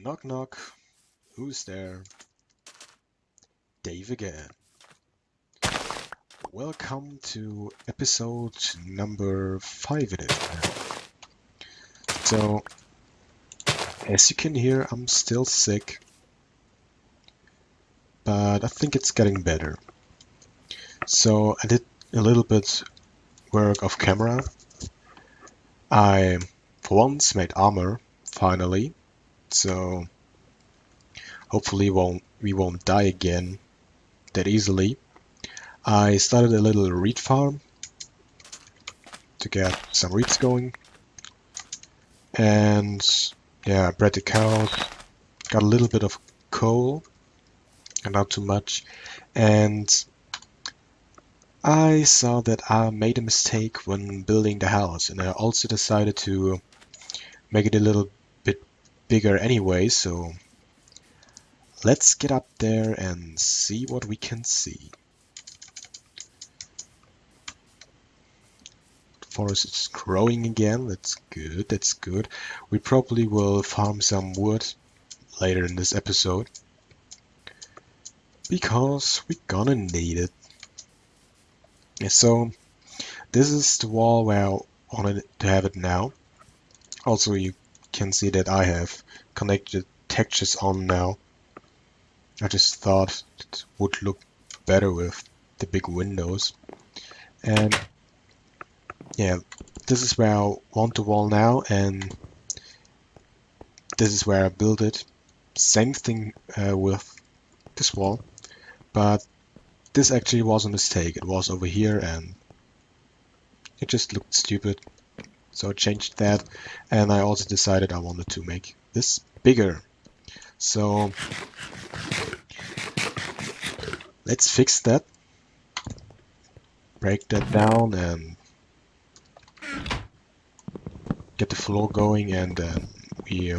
Knock knock, who's there? Dave again. Welcome to episode number 5 it is now. So, as you can hear, I'm still sick, but I think it's getting better. So I did a little bit work off camera. I, for once, made armor, finally, so hopefully we won't die again that easily. I started a little reed farm to get some reeds going, and yeah, bred the cows, got a little bit of coal, and not too much, and I saw that I made a mistake when building the house, and I also decided to make it a little bit bigger anyway, so let's get up there and see what we can see. Forest is growing again. That's good, that's good. We probably will farm some wood later in this episode because we're gonna need it. So this is the wall where I wanted to have it now. Also, you can see that I have connected textures on now. I just thought it would look better with the big windows. And yeah, this is where I want the wall now, and this is where I built it. Same thing with this wall, but this actually was a mistake. It was over here and it just looked stupid. So I changed that, and I also decided I wanted to make this bigger. So let's fix that. Break that down and get the floor going, and then we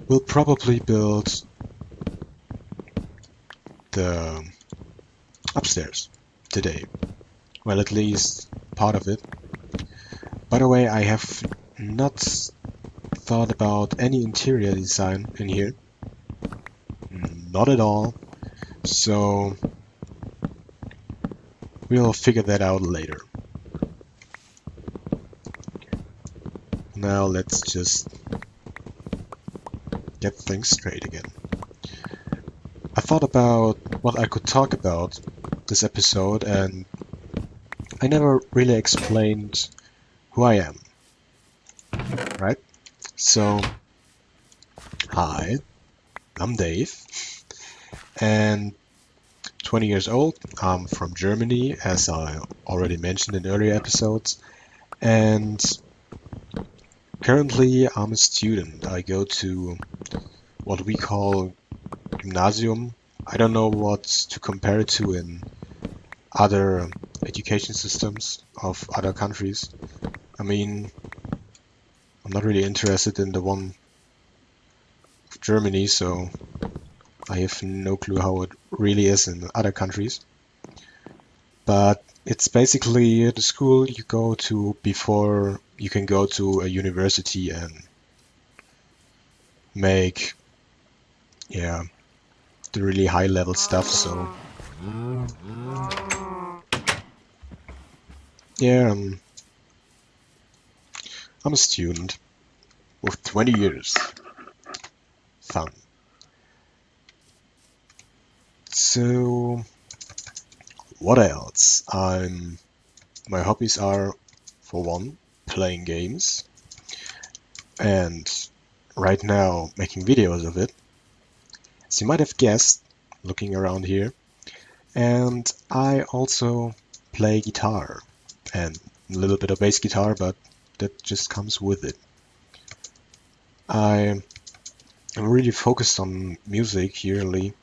will probably build the upstairs today. Well, at least part of it. By the way, I have not thought about any interior design in here. Not at all. So we'll figure that out later. Now let's just get things straight again. I thought about what I could talk about this episode, and I never really explained who I am, right? So, hi, I'm Dave, and 20 years old. I'm from Germany, as I already mentioned in earlier episodes, and currently I'm a student. I go to what we call gymnasium. I don't know what to compare it to in other education systems of other countries. I mean, I'm not really interested in the one of Germany, so I have no clue how it really is in other countries. But it's basically the school you go to before you can go to a university and make, yeah, the really high level stuff. So yeah, I'm a student with 20 years. Fun. So what else? My hobbies are, for one, playing games, and right now making videos of it, as you might have guessed looking around here. And I also play guitar and a little bit of bass guitar, but that just comes with it. I am really focused on music yearly,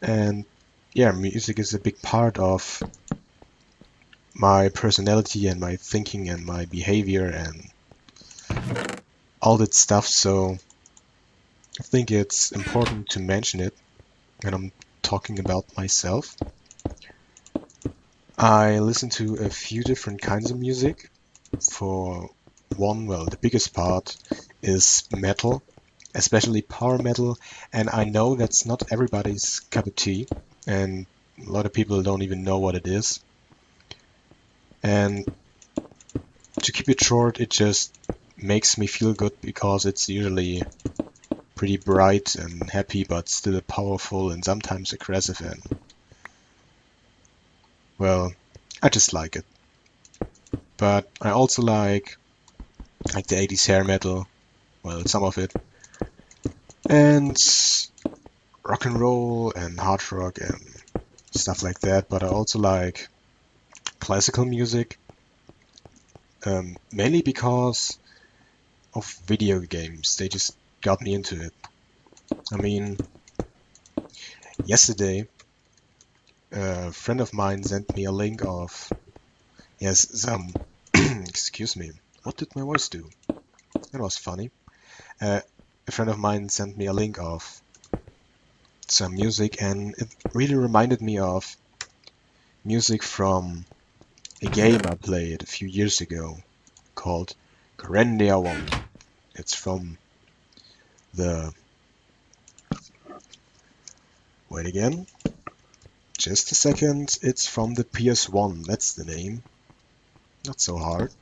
and yeah, music is a big part of my personality and my thinking and my behavior and all that stuff, so I think it's important to mention it when I'm talking about myself. I listen to a few different kinds of music. For well, the biggest part is metal, especially power metal, and I know that's not everybody's cup of tea, and a lot of people don't even know what it is. And to keep it short, it just makes me feel good because it's usually pretty bright and happy, but still powerful and sometimes aggressive, and well, I just like it. But I also like the 80s hair metal, well, some of it, and rock and roll and hard rock and stuff like that. But I also like classical music, mainly because of video games. They just got me into it. I mean, yesterday, a friend of mine sent me a link of, yes, some, excuse me, what did my voice do? That was funny. A friend of mine sent me a link of some music, and it really reminded me of music from a game I played a few years ago called Grendia 1. It's from the, wait again, just a second, it's from the PS1, that's the name. Not so hard.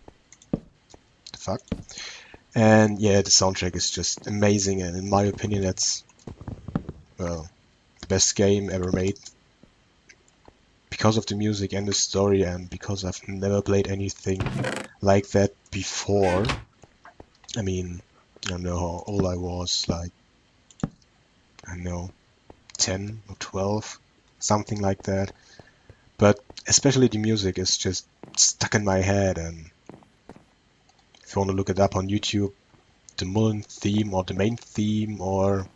The fuck? And yeah, the soundtrack is just amazing, and in my opinion, that's, well, the best game ever made because of the music and the story, and because I've never played anything like that before. I mean, I don't know how old I was, like, I don't know, 10 or 12, something like that. But especially the music is just stuck in my head, and if you want to look it up on YouTube, the Mullen theme or the main theme or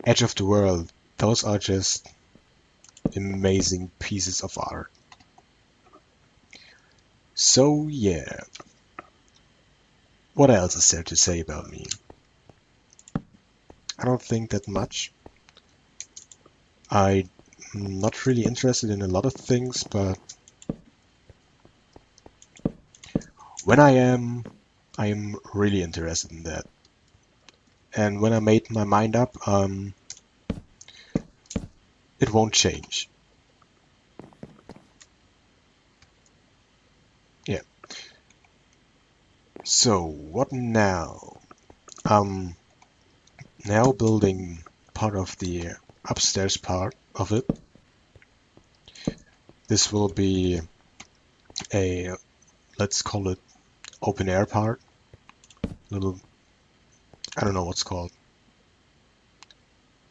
Edge of the World, those are just amazing pieces of art. So yeah, what else is there to say about me? I don't think that much. I'm not really interested in a lot of things, but when I am really interested in that. And when I made my mind up, it won't change. Yeah. So what now? I'm now building part of the upstairs part of it. This will be a, let's call it open air part. Little, I don't know what's called.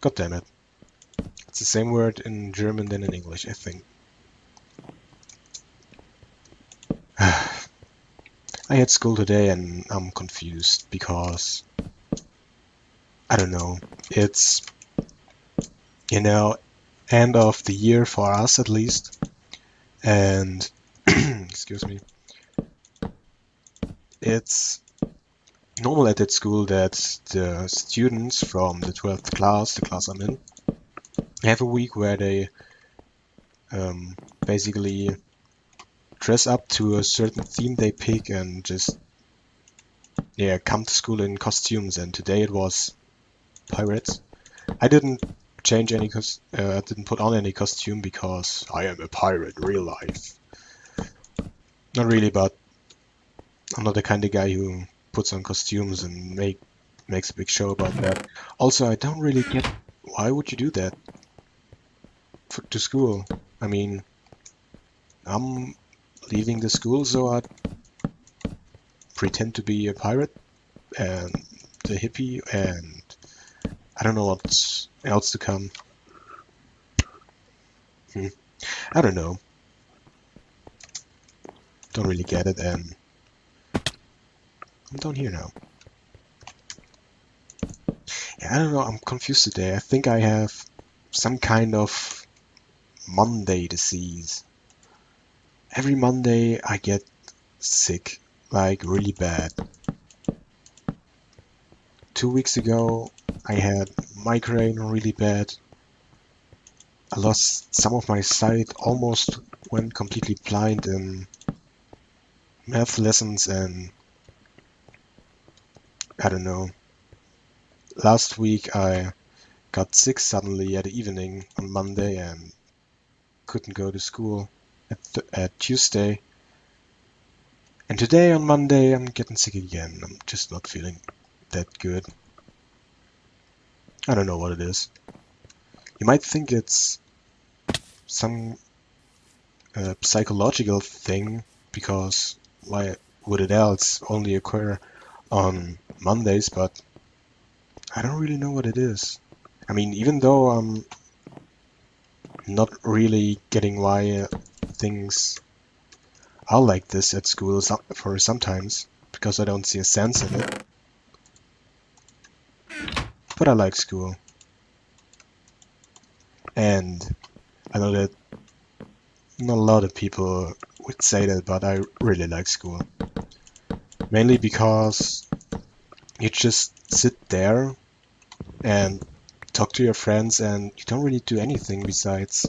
God damn it. It's the same word in German than in English, I think. I had school today and I'm confused because, I don't know, it's, you know, end of the year for us at least. And, excuse me, it's normal at that school that the students from the 12th class, the class I'm in, have a week where they basically dress up to a certain theme they pick and just, yeah, come to school in costumes. And today it was pirates. I didn't change any I didn't put on any costume because I am a pirate, real life. Not really, but I'm not the kind of guy who puts on costumes and makes a big show about that. Also, I don't really get why would you do that to school? I mean, I'm leaving the school, so I pretend to be a pirate and the hippie, and I don't know what's else to come. I don't know. Don't really get it, and I'm down here now. Yeah, I don't know. I'm confused today. I think I have some kind of Monday disease. Every Monday I get sick, like really bad. 2 weeks ago I had migraine really bad. I lost some of my sight, almost went completely blind in math lessons, and I don't know. Last week I got sick suddenly at evening on Monday and couldn't go to school at Tuesday. And today on Monday I'm getting sick again. I'm just not feeling that good. I don't know what it is. You might think it's some psychological thing, because why would it else only occur on Mondays, but I don't really know what it is. I mean, even though I'm not really getting why things are like this at school for sometimes, because I don't see a sense in it, but I like school. And I know that not a lot of people would say that, but I really like school. Mainly because you just sit there and talk to your friends and you don't really do anything besides,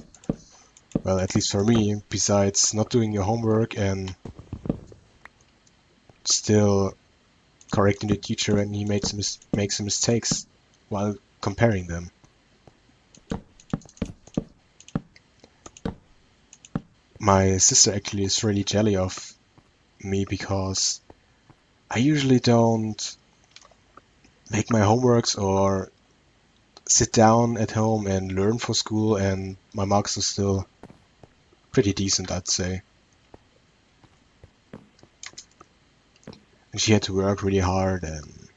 well, at least for me, besides not doing your homework and still correcting the teacher when he makes mistakes while comparing them. My sister actually is really jelly of me because I usually don't make my homeworks or sit down at home and learn for school, and my marks are still pretty decent, I'd say. And she had to work really hard, and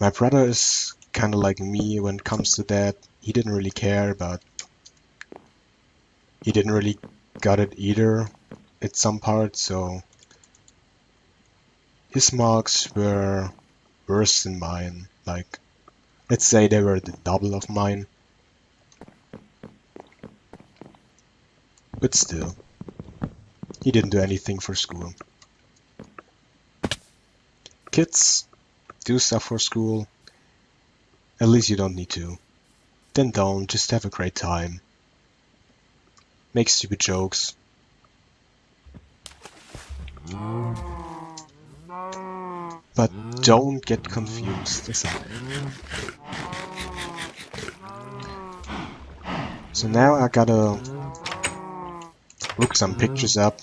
my brother is kind of like me when it comes to that. He didn't really care, but he didn't really got it either at some part, so his marks were worse than mine. Like, let's say they were the double of mine. But still, he didn't do anything for school. Kids, do stuff for school. At least you don't need to. Then don't, just have a great time. Make stupid jokes. But don't get confused as I did. So now I gotta look some pictures up,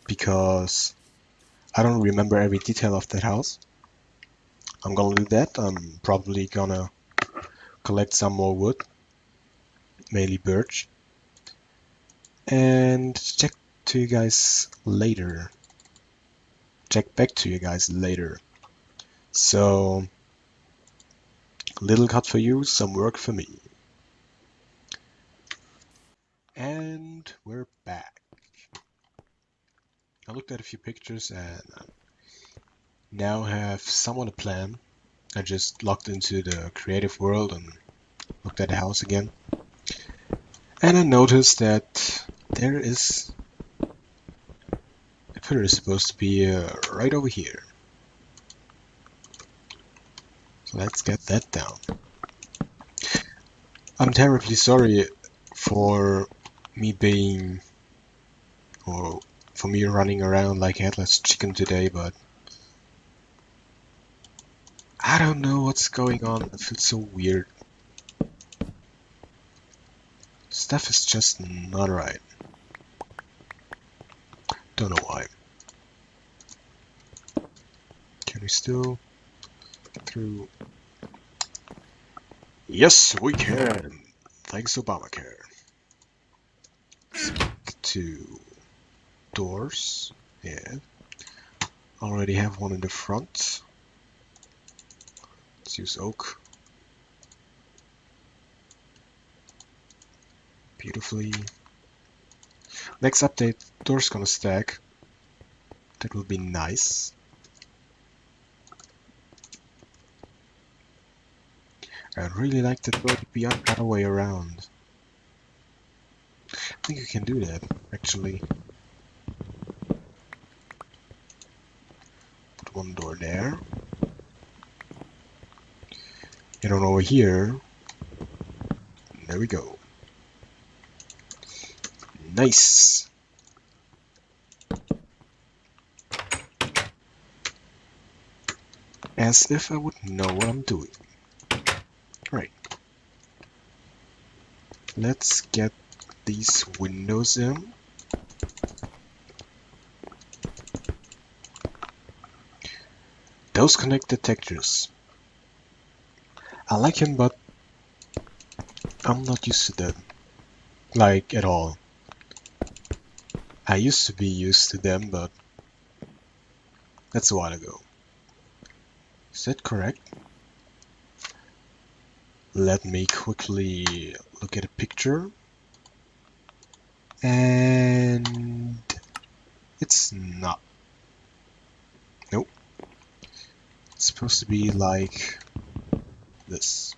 because I don't remember every detail of that house. I'm gonna do that. I'm probably gonna collect some more wood, mainly birch, and check to you guys later. Check back to you guys later. So, little cut for you, some work for me. And we're back. I looked at a few pictures and now have somewhat a plan. I just logged into the creative world and looked at the house again. And I noticed that there is a pillar is supposed to be right over here. So let's get that down. I'm terribly sorry for me being, or for me running around like a headless chicken today, but I don't know what's going on. It feels so weird. Stuff is just not right. Don't know why. Can we still get through? Yes, we can. Thanks, Obamacare. Speak to doors. Yeah. Already have one in the front. Let's use oak. Beautifully. Next update, doors gonna stack. That will be nice. I'd really like that door to be the other way around. I think you can do that, actually. Put one door there. And on over here. There we go. Nice! As if I would know what I'm doing. Right. Let's get these windows in. Those connected textures. I like him, but I'm not used to them. Like, at all. I used to be used to them, but that's a while ago. Is that correct? Let me quickly look at a picture. And it's not. Nope. It's supposed to be like this.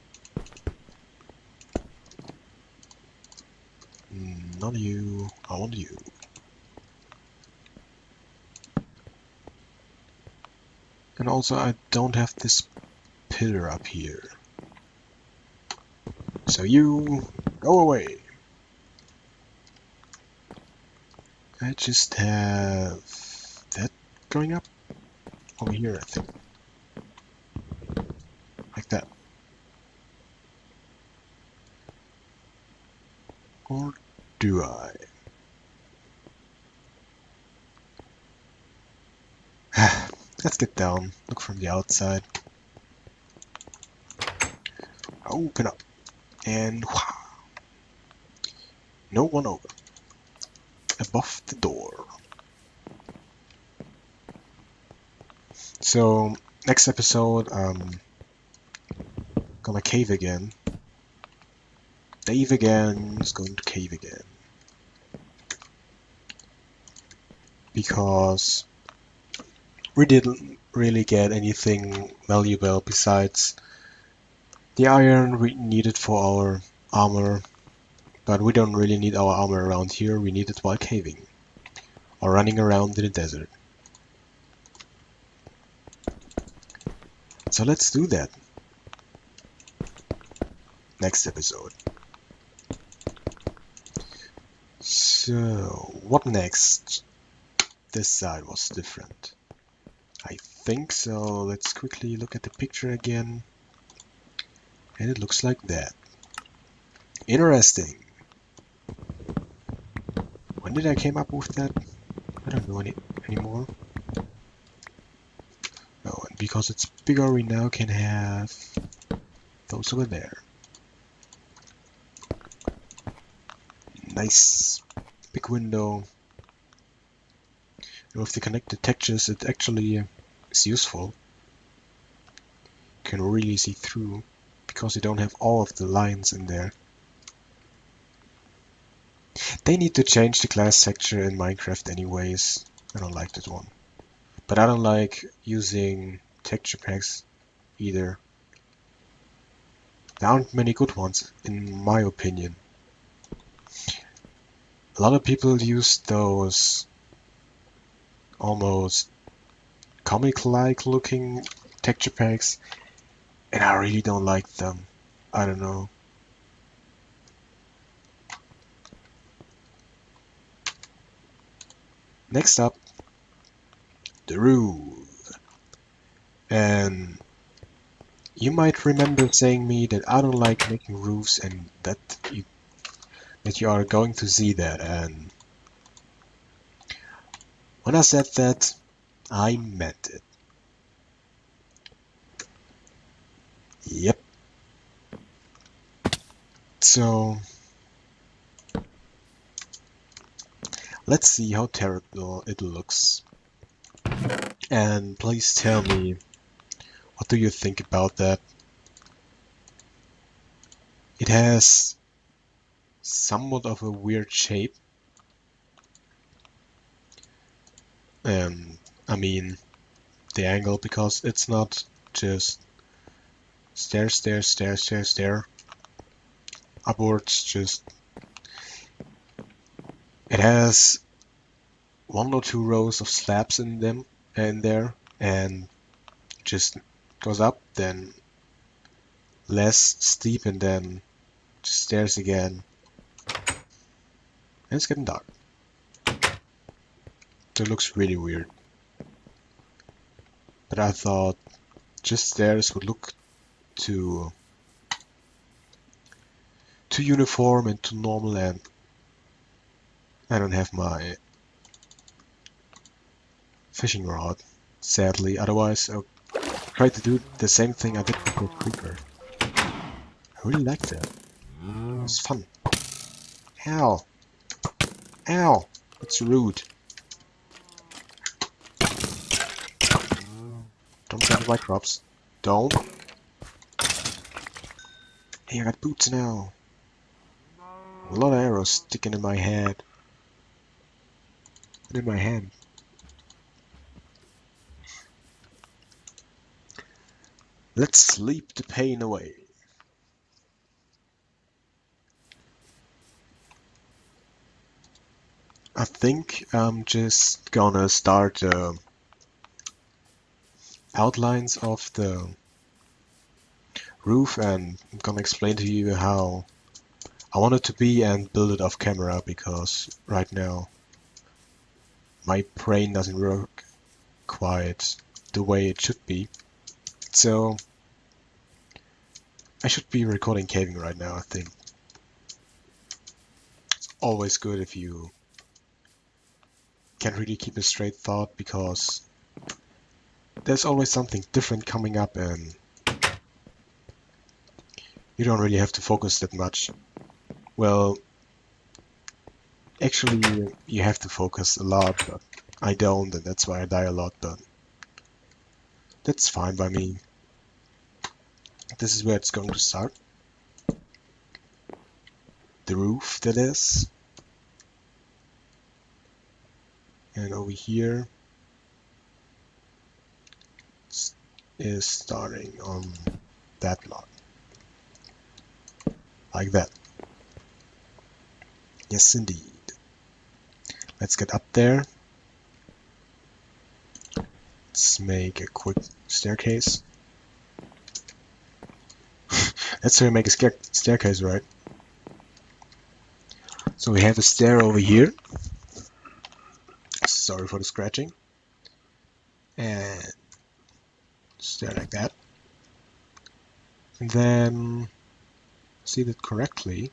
Not you. I want you. And also I don't have this pillar up here. So you go away. I just have that going up over here, I think. Like that. Or do I? Let's get down. Look from the outside. Open up. And wow. No one over. Above the door. So, next episode, gonna cave again. Dave again is going to cave again. Because we didn't really get anything valuable besides the iron we needed for our armor. But we don't really need our armor around here, we need it while caving. Or running around in the desert. So let's do that. Next episode. So, what next? This side was different. I think so. Let's quickly look at the picture again. And it looks like that. Interesting. When did I came up with that? I don't know anymore. Oh, and because it's bigger, we now can have those over there. Nice big window. And with the connected textures, it actually is useful. You can really see through because you don't have all of the lines in there. They need to change the glass texture in Minecraft anyways. I don't like that one. But I don't like using texture packs either. There aren't many good ones, in my opinion. A lot of people use those almost comic-like looking texture packs, and I really don't like them. I don't know. Next up, the roof. And you might remember saying me that I don't like making roofs and that you are going to see that. And when I said that, I meant it. Yep. So let's see how terrible it looks. And please tell me, what do you think about that? It has somewhat of a weird shape. I mean, the angle, because it's not just stair, stair, stair, stair, stair, upwards, just... It has one or two rows of slabs in there, and just goes up, then less steep, and then just stairs again. And it's getting dark. So it looks really weird. But I thought just stairs would look too uniform and too normal, and I don't have my fishing rod, sadly. Otherwise, I'll try to do the same thing I did with that creeper. I really liked that. It was fun. Ow! Ow! That's rude. Don't grab my crops. Don't. Hey, I got boots now. A lot of arrows sticking in my head. And in my hand. Let's sleep the pain away. I think I'm just gonna start outlines of the roof, and I'm gonna explain to you how I want it to be and build it off camera, because right now my brain doesn't work quite the way it should be. So I should be recording caving right now, I think. It's always good if you can't really keep a straight thought, because there's always something different coming up and you don't really have to focus that much. Well, actually you have to focus a lot, but I don't, and that's why I die a lot, but that's fine by me. This is where it's going to start. The roof, that is. And over here is starting on that block. Like that. Yes, indeed. Let's get up there. Let's make a quick staircase. That's how you make a staircase, right? So we have a stair over here. Sorry for the scratching. And stair like that. And then, see that correctly,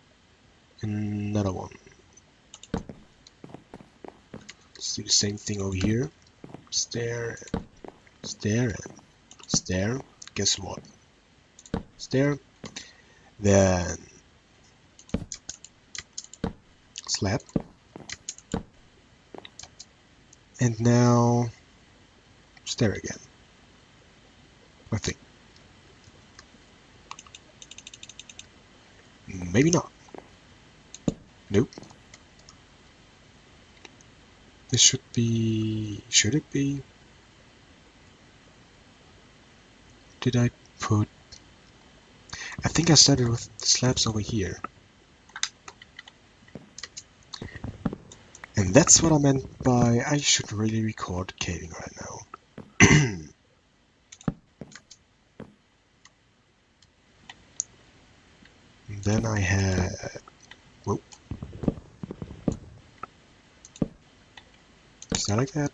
another one. Let's do the same thing over here. Stair, stair, and stair. Guess what? Stair. Then slab. And now stair again. I think. Maybe not. Nope. This should be... should it be? Did I put... I think I started with the slabs over here. And that's what I meant by I should really record caving right now. And then I had... whoa. Is that like that?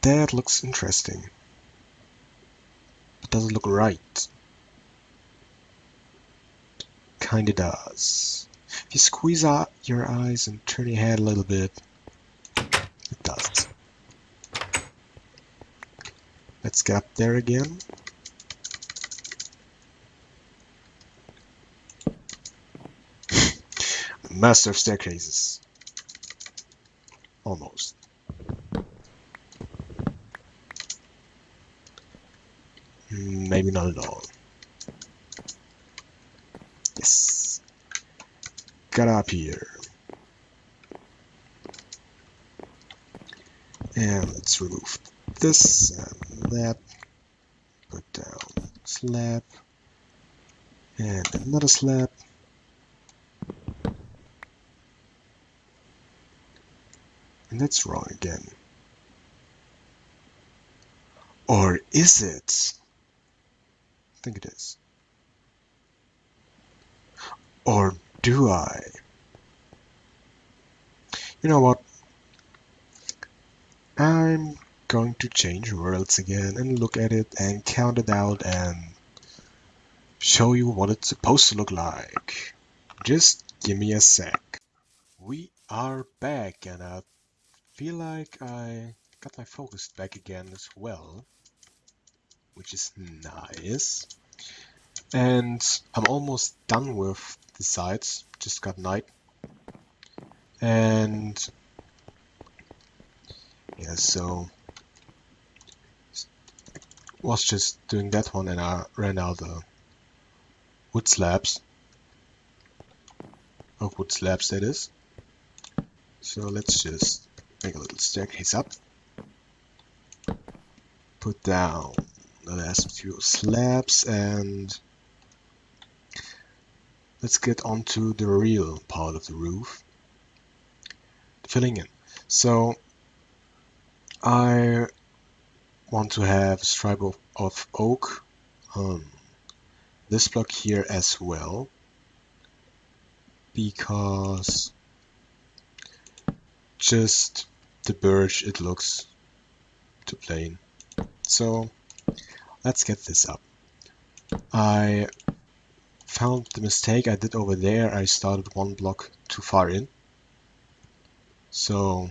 That looks interesting. But does it look right? Kinda does. If you squeeze out your eyes and turn your head a little bit, it does. Let's get up there again. Master of staircases. Almost. Maybe not at all. Yes. Got up here. And let's remove this and that. Put down slab. And another slab. And that's wrong again. Or is it? I think it is. Or do I? You know what? I'm going to change worlds again and look at it and count it out and show you what it's supposed to look like. Just give me a sec. We are back and I feel like I got my focus back again as well, which is nice. And I'm almost done with the sides, just got night. And yeah, so was just doing that one and I ran out of wood slabs. Of wood slabs, that is. So let's just make a little staircase up. Put down the last few slabs and let's get onto the real part of the roof. Filling in. So I want to have a stripe of oak on this block here as well, because just the birch, it looks too plain. So let's get this up. I found the mistake I did over there. I started one block too far in. So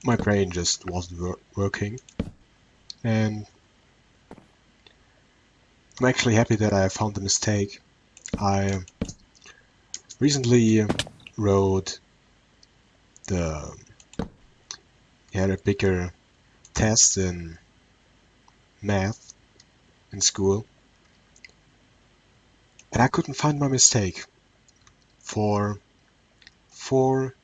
my brain just wasn't working. And I'm actually happy that I found the mistake. I recently wrote a bigger test in math in school, and I couldn't find my mistake for 4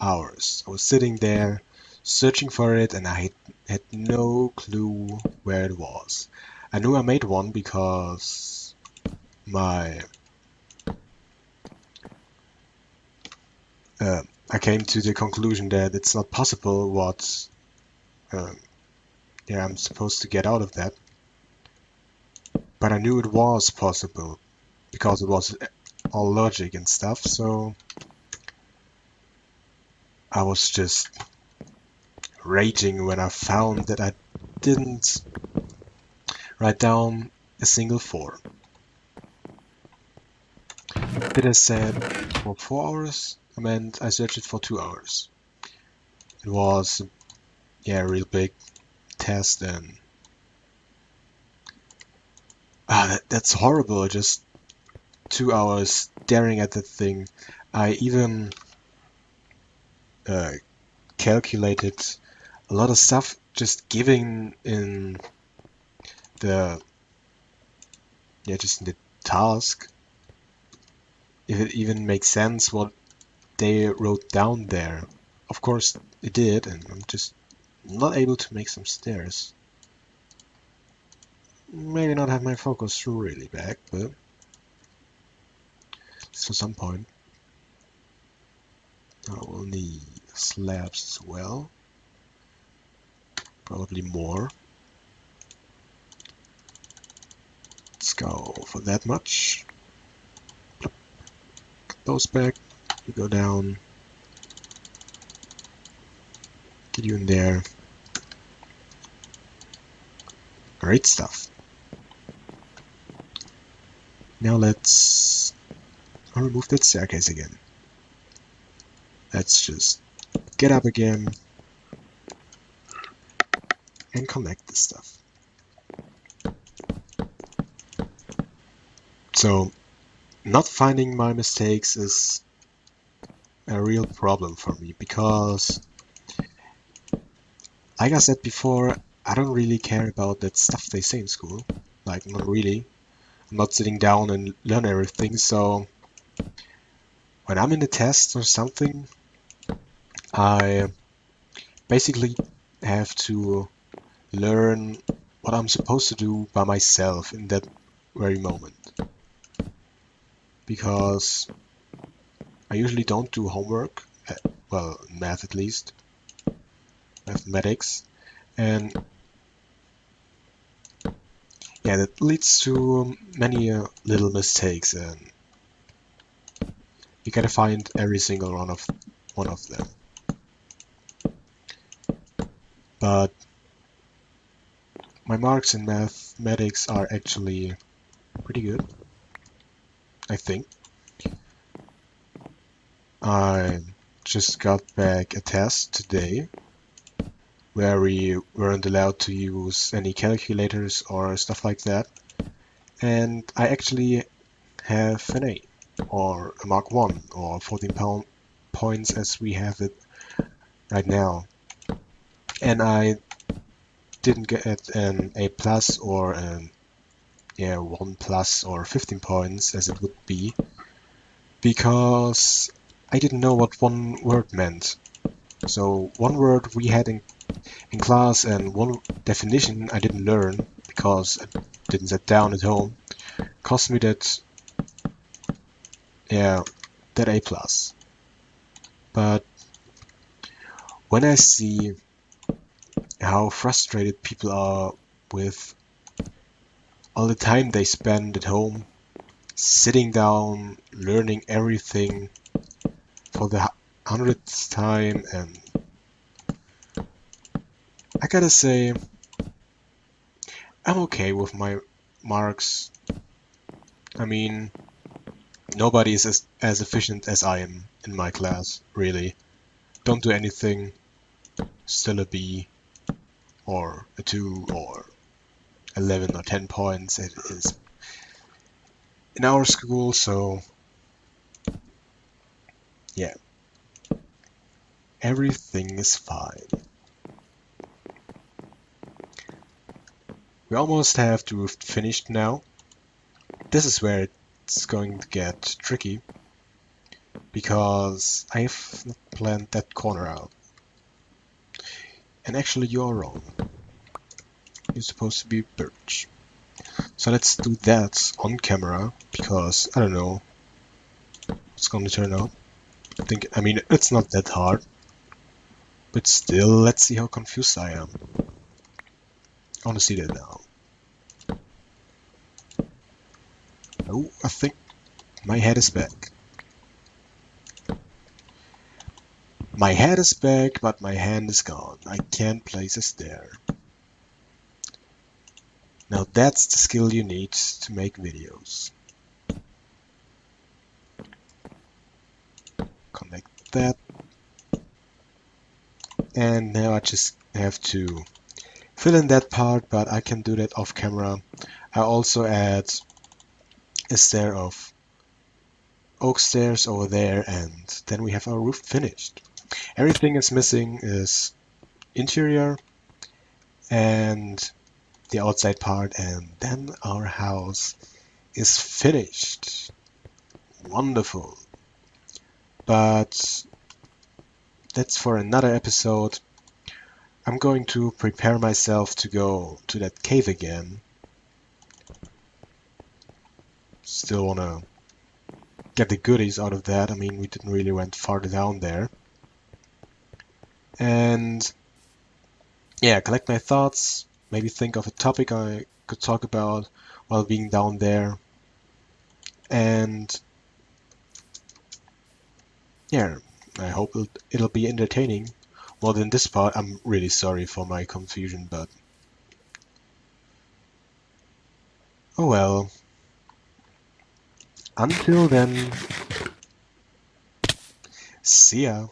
hours. I was sitting there searching for it and I had no clue where it was. I knew I made one because I came to the conclusion that it's not possible what I'm supposed to get out of that. But I knew it was possible because it was all logic and stuff, so I was just raging when I found that I didn't write down a single 4. Did I said for 4 hours? I meant I searched it for 2 hours. It was a real big test and that's horrible, just 2 hours staring at that thing. I even calculated a lot of stuff just giving in the just in the task, if it even makes sense what they wrote down there. Of course it did, and I'm just not able to make some stairs. Maybe not have my focus really back, but for some point. I will need slabs as well. Probably more. Let's go for that much. Put those back. You go down. Get you in there. Great stuff. Now let's remove that staircase again. Let's just get up again and connect this stuff. So not finding my mistakes is a real problem for me because, like I said before, I don't really care about that stuff they say in school. Like, not really. I'm not sitting down and learn everything, so when I'm in a test or something, I basically have to learn what I'm supposed to do by myself in that very moment. Because I usually don't do homework, well, math at least, mathematics, and that leads to many little mistakes, and you gotta find every single one of them. but my marks in mathematics are actually pretty good, I think. I just got back a test today where we weren't allowed to use any calculators or stuff like that, and I actually have an A, or a Mark 1, or 14 points as we have it right now. And I didn't get an A plus or an 1 plus or 15 points as it would be, because I didn't know what one word meant. So one word we had in class and one definition I didn't learn because I didn't sit down at home cost me that A plus. But when I see how frustrated people are with all the time they spend at home sitting down learning everything for the 100th time, and I gotta say I'm okay with my marks. I mean, nobody is as efficient as I am in my class, really. Don't do anything, still a B, or a 2, or 11 or 10 points. It is in our school, so yeah, everything is fine. We almost have to have finished now. This is where it's going to get tricky, because I've not planned that corner out. And actually you're wrong. You're supposed to be birch. So let's do that on camera, because I don't know what's going to turn out. I mean, it's not that hard, but still, let's see how confused I am. I want to see that now. Oh, I think my head is back. My head is back, but my hand is gone. I can't place a stair. Now that's the skill you need to make videos. Connect that. And now I just have to fill in that part, but I can do that off camera. I also add a stair of oak stairs over there, and then we have our roof finished. Everything is missing is interior and the outside part, and then our house is finished. Wonderful. But that's for another episode. I'm going to prepare myself to go to that cave again. Still wanna get the goodies out of that. I mean, we didn't really went far down there. And yeah, collect my thoughts, maybe think of a topic I could talk about while being down there. And yeah, I hope it'll be entertaining. More than this part, I'm really sorry for my confusion, but oh well. Until then, see ya.